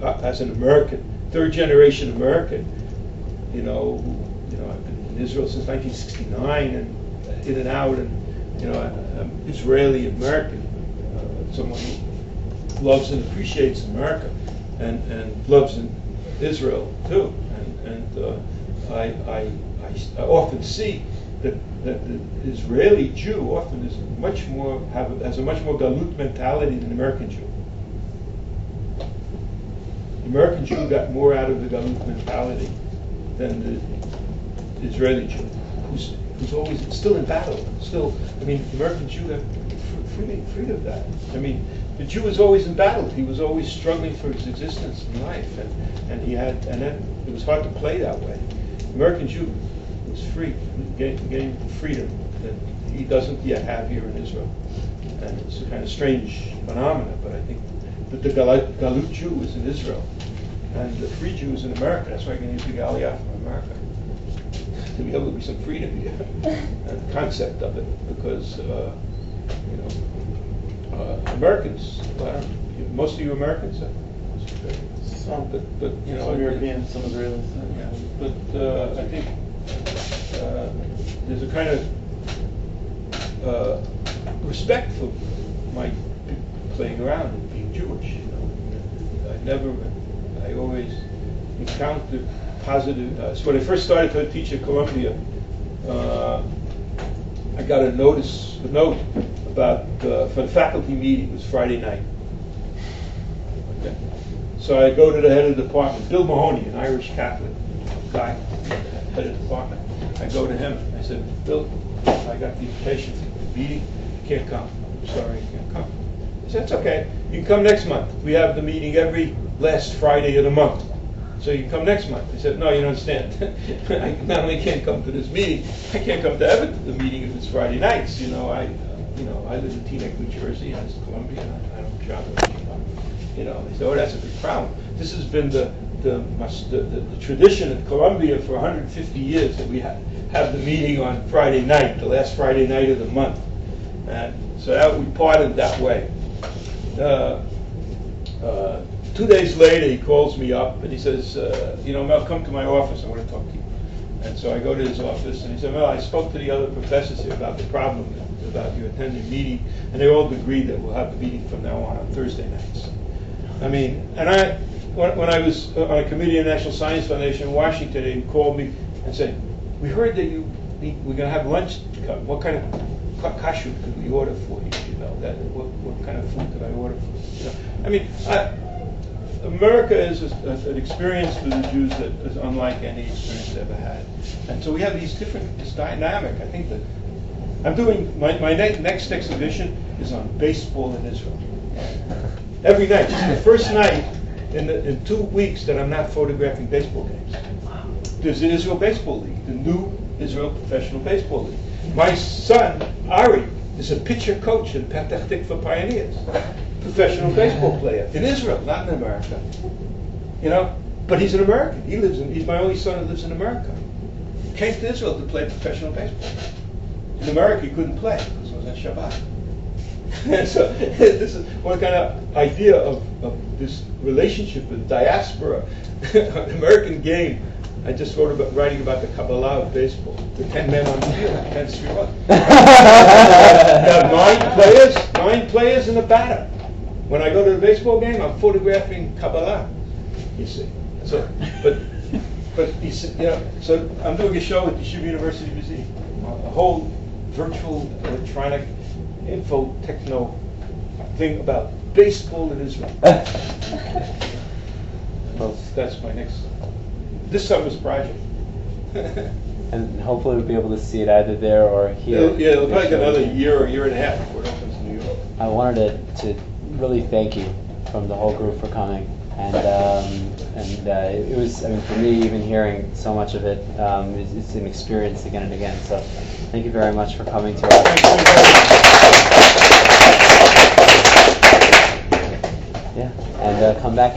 as an American, third generation American, I've been in Israel since 1969 and in and out, and I'm Israeli American, someone who loves and appreciates America, and loves in Israel too, and I often see that the Israeli Jew often has a much more galut mentality than the American Jew. The American Jew got more out of the galut mentality than the Israeli Jew, who's always still in battle. The American Jew got freed of that. The Jew was always in battle. He was always struggling for his existence in life, and then it was hard to play that way. The American Jew was free, getting freedom that he doesn't yet have here in Israel, and it's a kind of strange phenomenon. But I think that the galut Jew is in Israel, and the free Jew is in America. That's why I can use the Aliyah from America. To be able to be some freedom here, and the concept of it, because Americans, most of you Americans, some, but some Europeans, some Israelis. Yeah, but I think there's a kind of respect for my playing around and being Jewish. I always encountered positive. So when I first started to teach at Columbia, I got a note about for the faculty meeting. It was Friday night. Okay. So I go to the head of the department, Bill Mahoney, an Irish Catholic guy, head of the department. I go to him. I said, Bill, I got the invitation for the meeting. You can't come. I'm sorry, you can't come. He said, it's okay. You can come next month. We have the meeting every last Friday of the month. So you can come next month. He said, no, you don't understand. I not only can't come to this meeting, I can't come to the meeting if it's Friday nights. I live in Teaneck, New Jersey, and it's Columbia, and I don't travel. They said, oh, that's a big problem. This has been the tradition at Columbia for 150 years that we have the meeting on Friday night, the last Friday night of the month. And so we parted that way. 2 days later, he calls me up and he says, Mel, come to my office. I want to talk to you. And so I go to his office and he said, Mel, I spoke to the other professors here about the problem, about you attending the meeting, and they all agreed that we'll have the meeting from now on Thursday nights. When I was on a committee of the National Science Foundation in Washington, they called me and said, we heard that we're going to have lunch. What kind of kashrut could we order for you? What kind of food could I order for you? America is an experience for the Jews that is unlike any experience they've ever had. And so we have this dynamic. I think that I'm doing, my next exhibition is on baseball in Israel. Every night, this is the first night in 2 weeks that I'm not photographing baseball games. There's the Israel Baseball League, the new Israel Professional Baseball League. My son, Ari, is a pitcher coach in Petah Tikva Pioneers. Professional baseball player in Israel, not in America. But he's an American. He's my only son who lives in America. He came to Israel to play professional baseball. In America, he couldn't play because it was on Shabbat. And so this is one kind of idea of this relationship with diaspora, an American game. I just writing about the Kabbalah of baseball. The 10 men on the field, 10 sfirot. Now 9 players and a batter. When I go to the baseball game, I'm photographing Kabbalah. You see, so but he said, so I'm doing a show at the Yeshiva University Museum, a whole virtual electronic info techno thing about baseball in Israel. That's my this summer's project. And hopefully we'll be able to see it either there or here. It'll probably take another year or year and a half before it opens in New York. I wanted to really thank you from the whole group for coming, and it was, for me, even hearing so much of it, it's an experience again and again. So thank you very much for coming to us. Yeah, and come back.